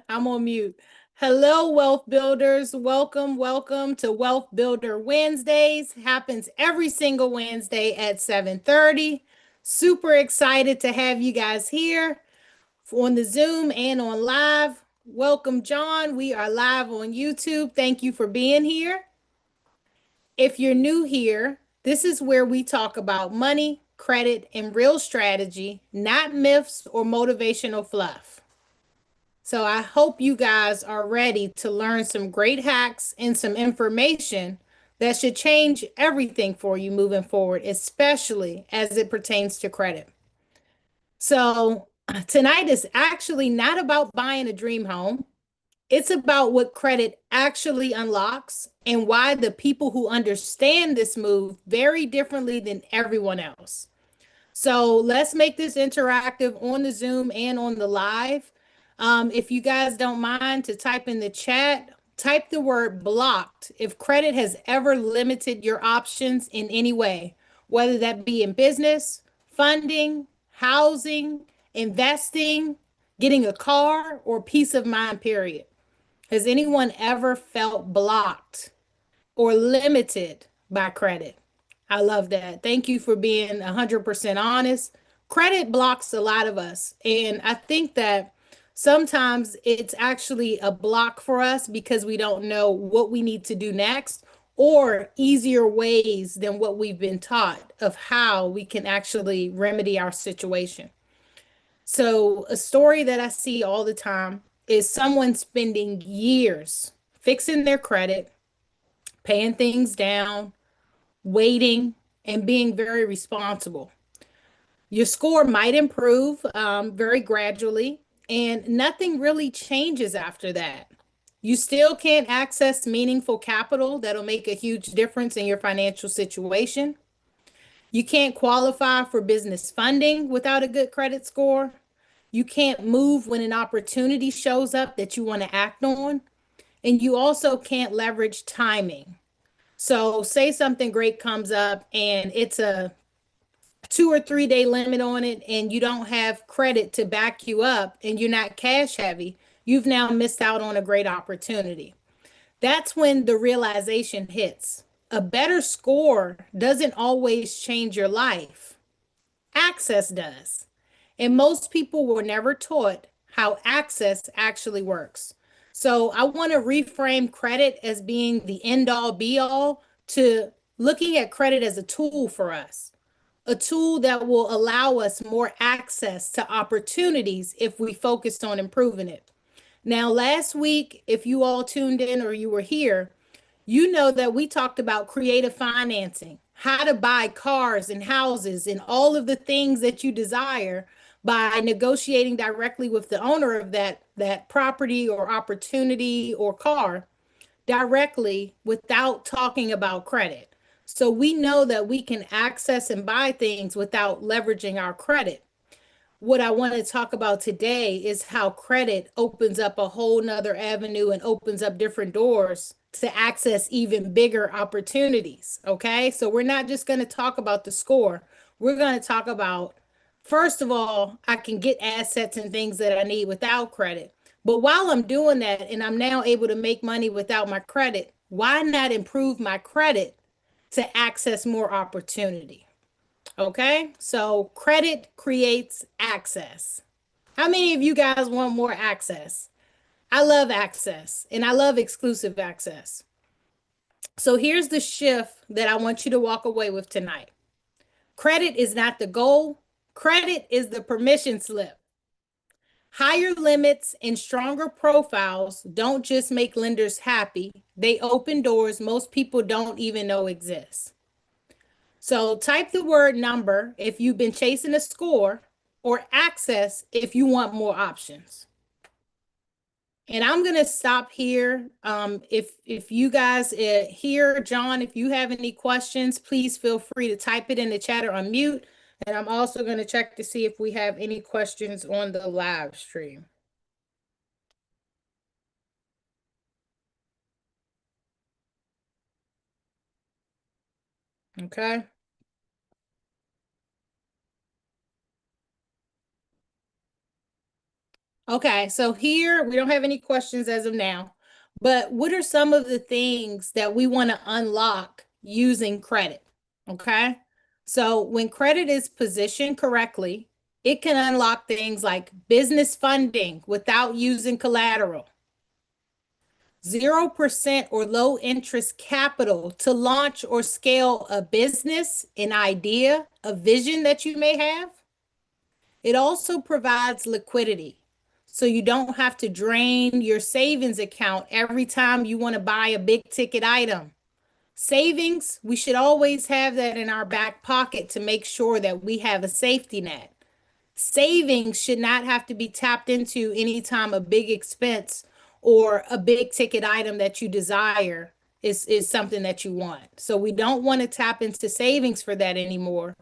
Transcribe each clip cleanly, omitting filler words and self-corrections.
I'm on mute. Hello, wealth builders. Welcome to Wealth Builder Wednesdays. Happens every single Wednesday at 7:30. Super excited to have you guys here on the Zoom and on live. Welcome, John. We are live on YouTube. Thank you for being here. If you're new here, this is where we talk about money, credit, and real strategy, not myths or motivational fluff. So I hope you guys are ready to learn some great hacks and some information that should change everything for you moving forward, especially as it pertains to credit. So tonight is actually not about buying a dream home. It's about what credit actually unlocks and why the people who understand this move very differently than everyone else. So let's make this interactive on the Zoom and on the live. If you guys don't mind to type in the chat, type the word blocked if credit has ever limited your options in any way, whether that be in business, funding, housing, investing, getting a car, or peace of mind, period. Has anyone ever felt blocked or limited by credit? I love that. Thank you for being 100% honest. Credit blocks a lot of us. And I think that sometimes it's actually a block for us because we don't know what we need to do next or easier ways than what we've been taught of how we can actually remedy our situation. So, a story that I see all the time is someone spending years fixing their credit, paying things down, waiting, and being very responsible. Your score might improve very gradually, and nothing really changes after that. You still can't access meaningful capital that'll make a huge difference in your financial situation. You can't qualify for business funding without a good credit score. You can't move when an opportunity shows up that you want to act on. And you also can't leverage timing. So, say something great comes up and it's a 2 or 3 day limit on it, and you don't have credit to back you up, and you're not cash heavy, you've now missed out on a great opportunity. That's when the realization hits. A better score doesn't always change your life, access does. And most people were never taught how access actually works. So I want to reframe credit as being the end all be all to looking at credit as a tool for us, a tool that will allow us more access to opportunities if we focused on improving it. Now, last week, if you all tuned in or you were here, you know that we talked about creative financing, how to buy cars and houses and all of the things that you desire by negotiating directly with the owner of that property or opportunity or car directly without talking about credit. So we know that we can access and buy things without leveraging our credit. What I want to talk about today is how credit opens up a whole nother avenue and opens up different doors to access even bigger opportunities. Okay. So we're not just going to talk about the score. We're going to talk about, first of all, I can get assets and things that I need without credit. But while I'm doing that and I'm now able to make money without my credit, why not improve my credit to access more opportunity? Okay, so credit creates access. How many of you guys want more access? I love access and I love exclusive access. So here's the shift that I want you to walk away with tonight. Credit is not the goal, credit is the permission slip. Higher limits and stronger profiles don't just make lenders happy, they open doors most people don't even know exist. So type the word number if you've been chasing a score, or access if you want more options. And I'm gonna stop here. If you guys here, John, if you have any questions, please feel free to type it in the chat or unmute. And I'm also gonna check to see if we have any questions on the live stream. Okay. Okay, so here we don't have any questions as of now, but what are some of the things that we want to unlock using credit? Okay, so when credit is positioned correctly, it can unlock things like business funding without using collateral, 0% or low interest capital to launch or scale a business, an idea, a vision that you may have. It also provides liquidity. So you don't have to drain your savings account every time you want to buy a big ticket item. Savings, we should always have that in our back pocket to make sure that we have a safety net. Savings should not have to be tapped into anytime a big expense or a big ticket item that you desire is something that you want. So we don't want to tap into savings for that anymore.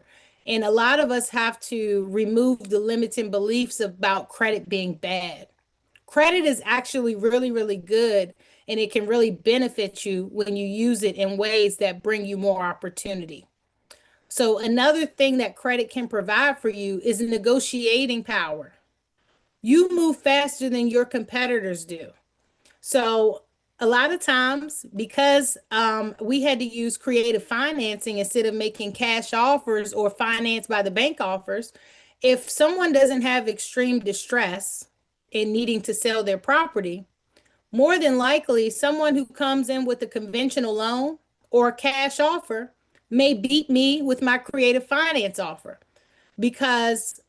And a lot of us have to remove the limiting beliefs about credit being bad. Credit is actually really, really good, and it can really benefit you when you use it in ways that bring you more opportunity. So another thing that credit can provide for you is negotiating power. You move faster than your competitors do. So a lot of times, because we had to use creative financing instead of making cash offers or finance by the bank offers, if someone doesn't have extreme distress in needing to sell their property, more than likely, someone who comes in with a conventional loan or a cash offer may beat me with my creative finance offer because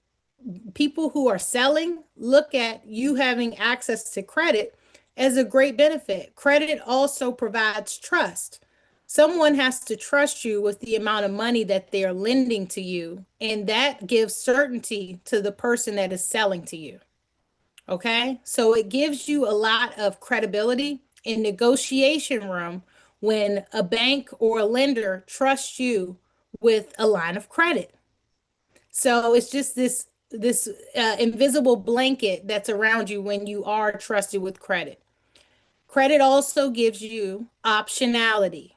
people who are selling look at you having access to credit as a great benefit. Credit also provides trust. Someone has to trust you with the amount of money that they are lending to you, and that gives certainty to the person that is selling to you. Okay. So it gives you a lot of credibility in negotiation room when a bank or a lender trusts you with a line of credit. So it's just this invisible blanket that's around you when you are trusted with credit. Credit also gives you optionality.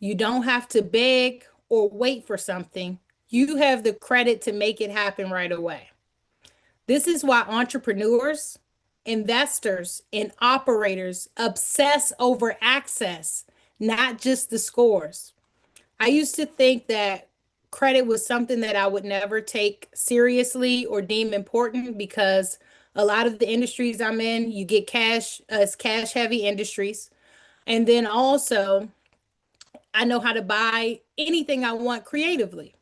You don't have to beg or wait for something. You have the credit to make it happen right away. This is why entrepreneurs, investors, and operators obsess over access, not just the scores. I used to think that credit was something that I would never take seriously or deem important because a lot of the industries I'm in, you get cash, it's cash heavy industries. And then also, I know how to buy anything I want creatively.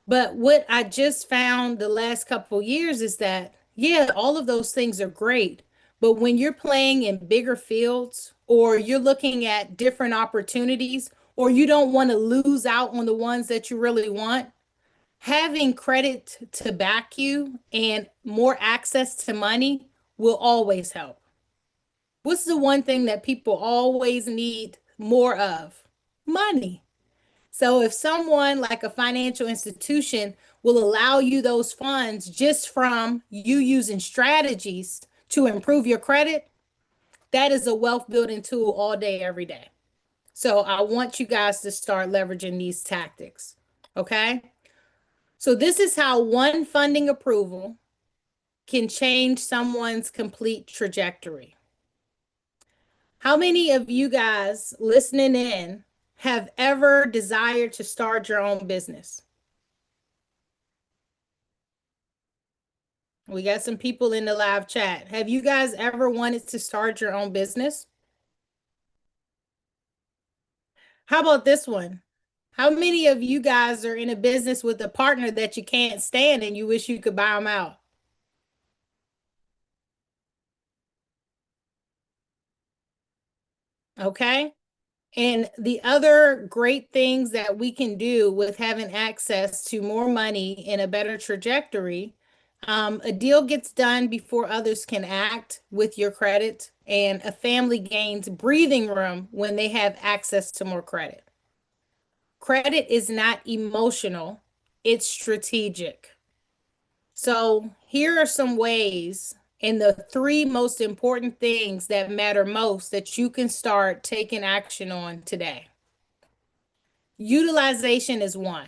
But what I just found the last couple of years is that, yeah, all of those things are great. But when you're playing in bigger fields or you're looking at different opportunities or you don't want to lose out on the ones that you really want, having credit to back you and more access to money will always help. What's the one thing that people always need more of? Money. So if someone like a financial institution will allow you those funds just from you using strategies to improve your credit, that is a wealth building tool all day, every day. So I want you guys to start leveraging these tactics. Okay. So this is how one funding approval can change someone's complete trajectory. How many of you guys listening in have ever desired to start your own business? We got some people in the live chat. Have you guys ever wanted to start your own business? How about this one? How many of you guys are in a business with a partner that you can't stand and you wish you could buy them out? Okay. And the other great things that we can do with having access to more money and a better trajectory, a deal gets done before others can act with your credit, and a family gains breathing room when they have access to more credit. Credit is not emotional, it's strategic. So, here are some ways and the three most important things that matter most that you can start taking action on today. Utilization is one.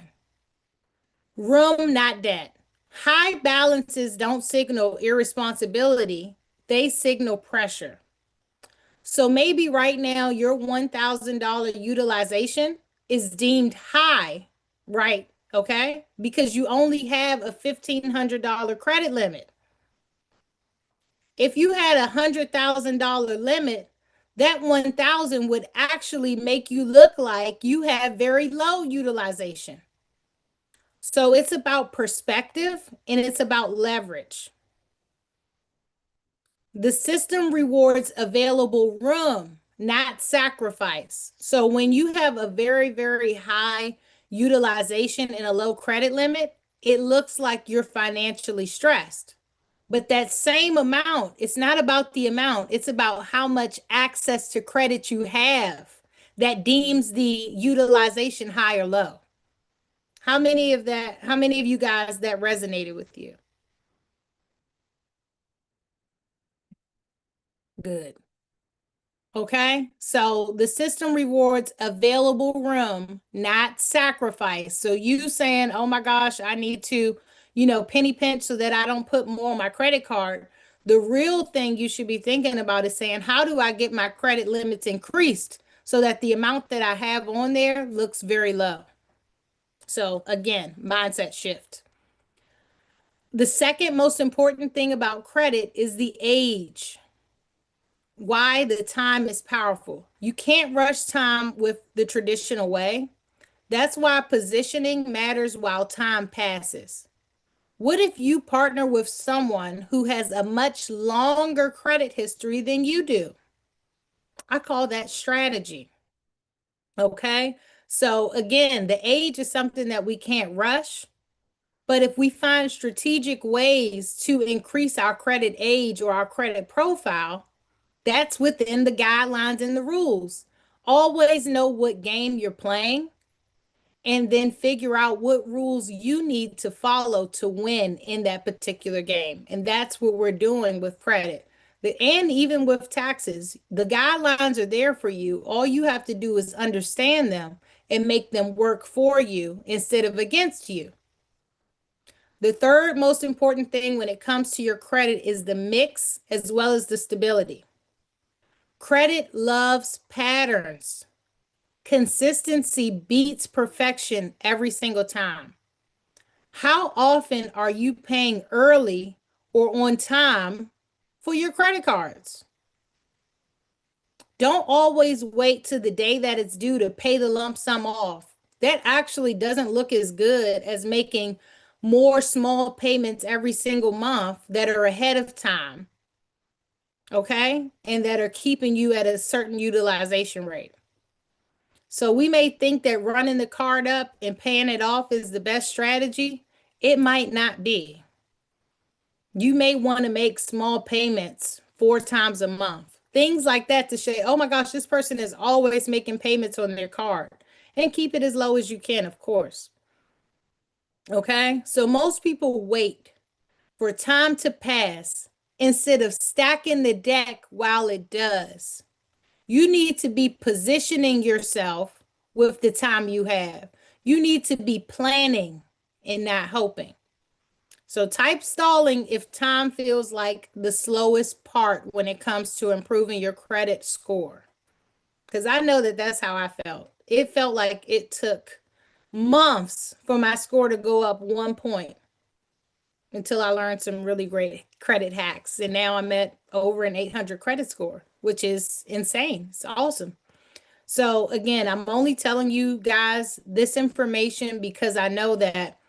Room, not debt. High balances don't signal irresponsibility, they signal pressure. So maybe right now your $1,000 utilization is deemed high, right? Okay? Because you only have a $1,500 credit limit. If you had a $100,000 limit, that 1,000 would actually make you look like you have very low utilization. So it's about perspective and it's about leverage. The system rewards available room, not sacrifice. So when you have a very, very high utilization and a low credit limit, it looks like you're financially stressed. But that same amount, it's not about the amount, it's about how much access to credit you have that deems the utilization high or low. How many of you guys that resonated with you? Good. Okay, so the system rewards available room, not sacrifice. So you saying, oh my gosh, I need to, penny pinch so that I don't put more on my credit card. The real thing you should be thinking about is saying, how do I get my credit limits increased so that the amount that I have on there looks very low? So again, mindset shift. The second most important thing about credit is the age. Why the time is powerful. You can't rush time with the traditional way. That's why positioning matters while time passes. What if you partner with someone who has a much longer credit history than you do? I call that strategy. Okay. So, again, the age is something that we can't rush. But if we find strategic ways to increase our credit age or our credit profile, that's within the guidelines and the rules. Always know what game you're playing and then figure out what rules you need to follow to win in that particular game. And that's what we're doing with credit. And even with taxes, the guidelines are there for you. All you have to do is understand them and make them work for you instead of against you. The third most important thing when it comes to your credit is the mix as well as the stability. Credit loves patterns. Consistency beats perfection every single time. How often are you paying early or on time for your credit cards? Don't always wait to the day that it's due to pay the lump sum off. That actually doesn't look as good as making more small payments every single month that are ahead of time, okay? And that are keeping you at a certain utilization rate. So we may think that running the card up and paying it off is the best strategy. It might not be. You may want to make small payments 4 times a month. Things like that to say, oh my gosh, this person is always making payments on their card. And keep it as low as you can, of course. Okay? So most people wait for time to pass instead of stacking the deck while it does. You need to be positioning yourself with the time you have. You need to be planning and not hoping. So type stalling if time feels like the slowest part when it comes to improving your credit score. Because I know that that's how I felt. It felt like it took months for my score to go up 1 point until I learned some really great credit hacks. And now I'm at over an 800 credit score, which is insane. It's awesome. So again, I'm only telling you guys this information because I know that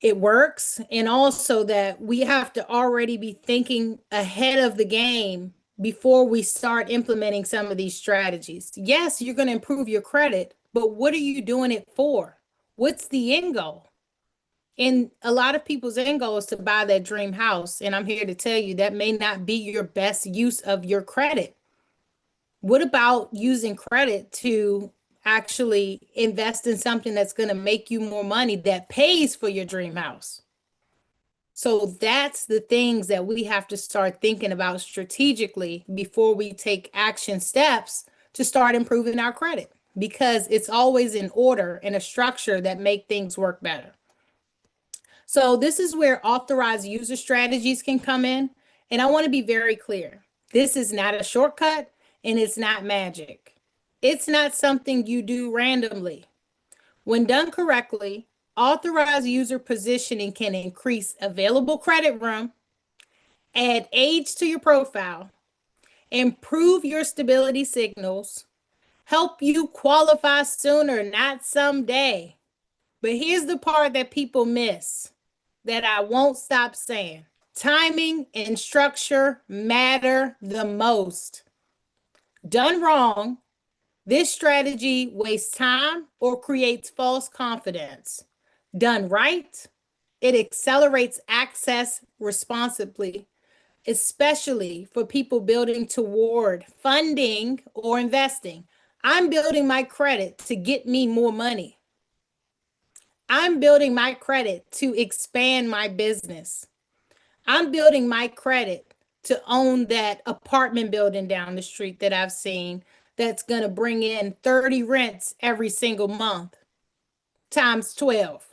it works, and also that we have to already be thinking ahead of the game before we start implementing some of these strategies. Yes, you're going to improve your credit, but what are you doing it for? What's the end goal? And a lot of people's end goal is to buy that dream house. And I'm here to tell you that may not be your best use of your credit. What about using credit to actually invest in something that's going to make you more money that pays for your dream house? So that's the things that we have to start thinking about strategically before we take action steps to start improving our credit, because it's always in order and a structure that make things work better. So this is where authorized user strategies can come in. And I want to be very clear. This is not a shortcut and it's not magic. It's not something you do randomly. When done correctly, authorized user positioning can increase available credit room, add age to your profile, improve your stability signals, help you qualify sooner, not someday. But here's the part that people miss that I won't stop saying. Timing and structure matter the most. Done wrong, this strategy wastes time or creates false confidence. Done right, it accelerates access responsibly, especially for people building toward funding or investing. I'm building my credit to get me more money. I'm building my credit to expand my business. I'm building my credit to own that apartment building down the street that I've seen that's going to bring in 30 rents every single month times 12.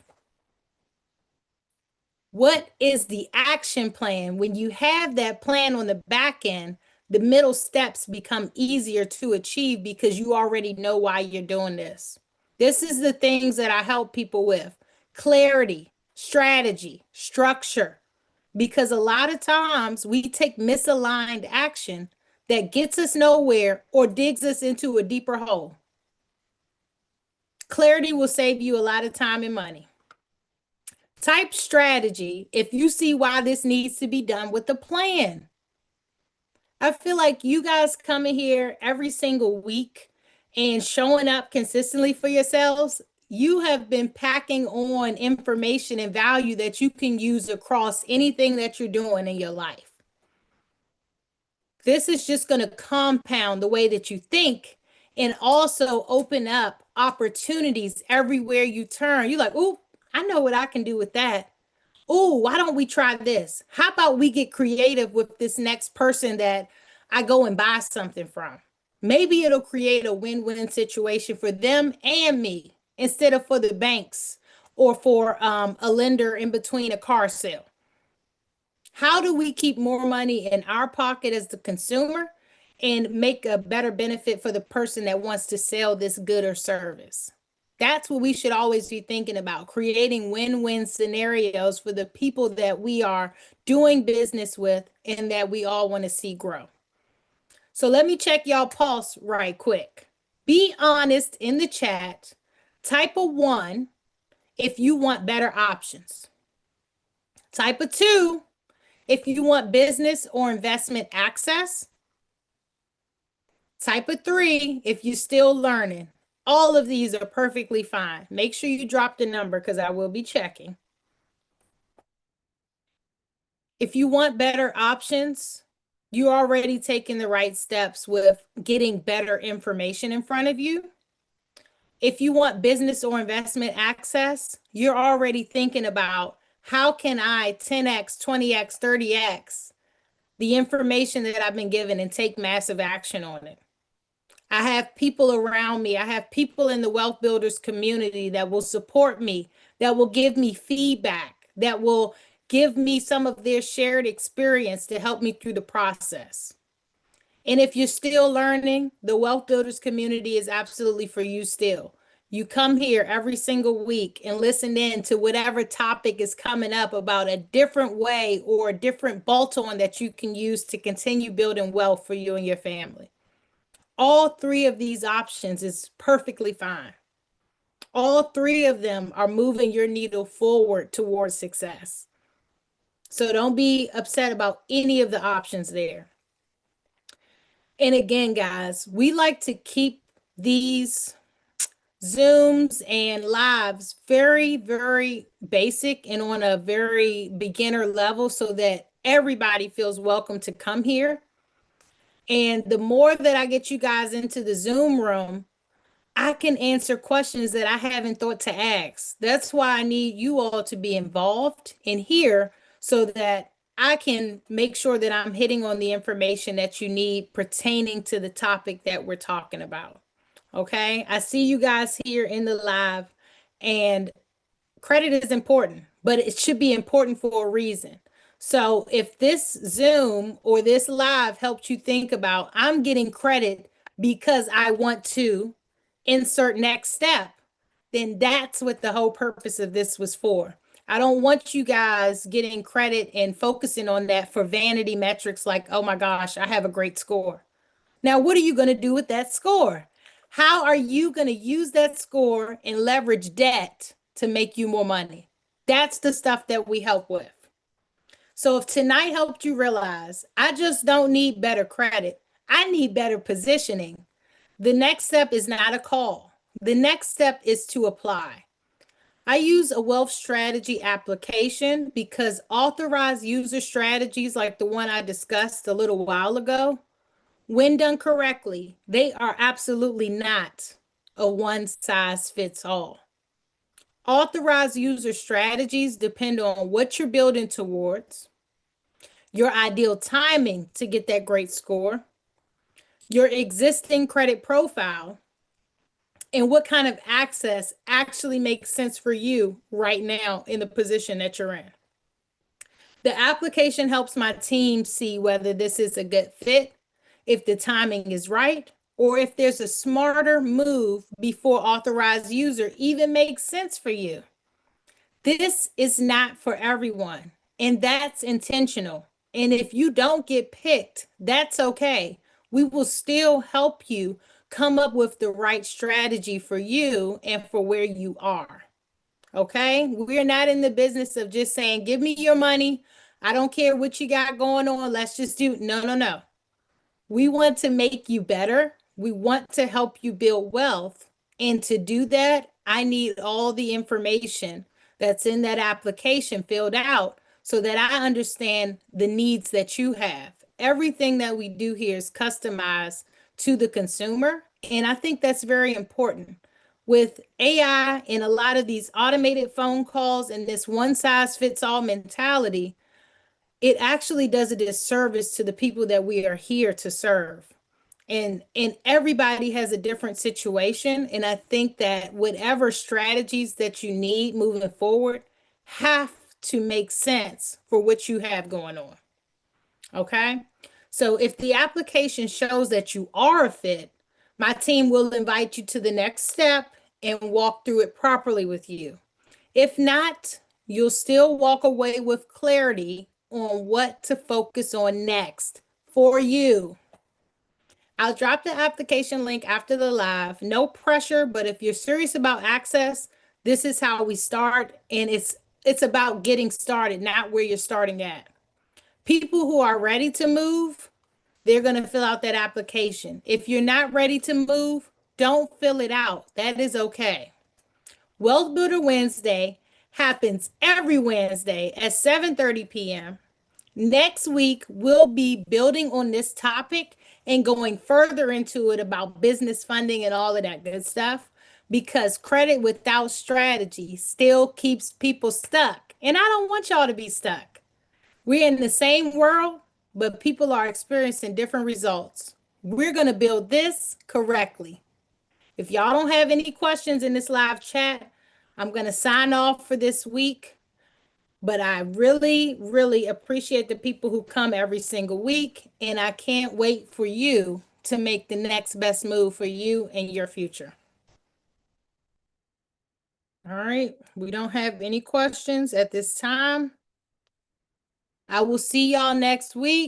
What is the action plan? When you have that plan on the back end, the middle steps become easier to achieve because you already know why you're doing this. This is the things that I help people with: clarity, strategy, structure. Because a lot of times we take misaligned action that gets us nowhere or digs us into a deeper hole. Clarity will save you a lot of time and money. Type strategy if you see why this needs to be done with a plan. I feel like you guys coming here every single week and showing up consistently for yourselves, you have been packing on information and value that you can use across anything that you're doing in your life. This is just going to compound the way that you think and also open up opportunities everywhere you turn. You're like, oh, I know what I can do with that. Oh, why don't we try this? How about we get creative with this next person that I go and buy something from? Maybe it'll create a win-win situation for them and me instead of for the banks or for a lender in between a car sale. How do we keep more money in our pocket as the consumer and make a better benefit for the person that wants to sell this good or service? That's what we should always be thinking about, creating win-win scenarios for the people that we are doing business with and that we all want to see grow. So let me check y'all pulse right quick. Be honest in the chat. Type a 1 if you want better options. Type a 2 if you want business or investment access. Type a 3 if you're still learning. All of these are perfectly fine. Make sure you drop the number because I will be checking. If you want better options, you're already taking the right steps with getting better information in front of you. If you want business or investment access, you're already thinking about how can I 10x, 20x, 30x the information that I've been given and take massive action on it. I have people around me. I have people in the Wealth Builders community that will support me, that will give me feedback, that will give me some of their shared experience to help me through the process. And if you're still learning, the Wealth Builders community is absolutely for you still. You come here every single week and listen in to whatever topic is coming up about a different way or a different bolt-on that you can use to continue building wealth for you and your family. All 3 of these options is perfectly fine. All 3 of them are moving your needle forward towards success. So don't be upset about any of the options there. And again, guys, we like to keep these Zooms and lives very, very basic and on a very beginner level so that everybody feels welcome to come here. And the more that I get you guys into the Zoom room, I can answer questions that I haven't thought to ask. That's why I need you all to be involved in here so that I can make sure that I'm hitting on the information that you need pertaining to the topic that we're talking about. Okay, I see you guys here in the live, and credit is important. but it should be important for a reason. So if this Zoom or this live helped you think about, I'm getting credit because I want to insert next step, then that's what the whole purpose of this was for. I don't want you guys getting credit and focusing on that for vanity metrics like, oh my gosh, I have a great score. Now, what are you going to do with that score? How are you going to use that score and leverage debt to make you more money? That's the stuff that we help with. So if tonight helped you realize, I just don't need better credit, I need better positioning. The next step is not a call. The next step is to apply. I use a wealth strategy application because authorized user strategies like the one I discussed a little while ago, when done correctly, they are absolutely not a one size fits all. Authorized user strategies depend on what you're building towards, your ideal timing to get that great score, your existing credit profile, and what kind of access actually makes sense for you right now in the position that you're in. The application helps my team see whether this is a good fit, if the timing is right, or if there's a smarter move before authorized user even makes sense for you. This is not for everyone, and that's intentional. And if you don't get picked, that's okay. We will still help you come up with the right strategy for you and for where you are. Okay? We're not in the business of just saying, give me your money. I don't care what you got going on. Let's just do. No, no, no. We want to make you better. We want to help you build wealth. And to do that, I need all the information that's in that application filled out so that I understand the needs that you have. Everything that we do here is customized to the consumer. And I think that's very important. With AI and a lot of these automated phone calls and this one size fits all mentality, it actually does a disservice to the people that we are here to serve. And everybody has a different situation, and I think that whatever strategies that you need moving forward have to make sense for what you have going on. Okay? So if the application shows that you are a fit, my team will invite you to the next step and walk through it properly with you. If not, you'll still walk away with clarity on what to focus on next for you. I'll drop the application link after the live. No pressure, but if you're serious about access, this is how we start, and it's about getting started, not where you're starting at. People who are ready to move, they're going to fill out that application. If you're not ready to move, don't fill it out. That is okay. Wealth Builder Wednesday happens every Wednesday at 7:30 p.m. Next week, we'll be building on this topic and going further into it about business funding and all of that good stuff because credit without strategy still keeps people stuck. And I don't want y'all to be stuck. We're in the same world, but people are experiencing different results. We're going to build this correctly. If y'all don't have any questions in this live chat, I'm going to sign off for this week. But I really, really appreciate the people who come every single week. And I can't wait for you to make the next best move for you and your future. All right. We don't have any questions at this time. I will see y'all next week.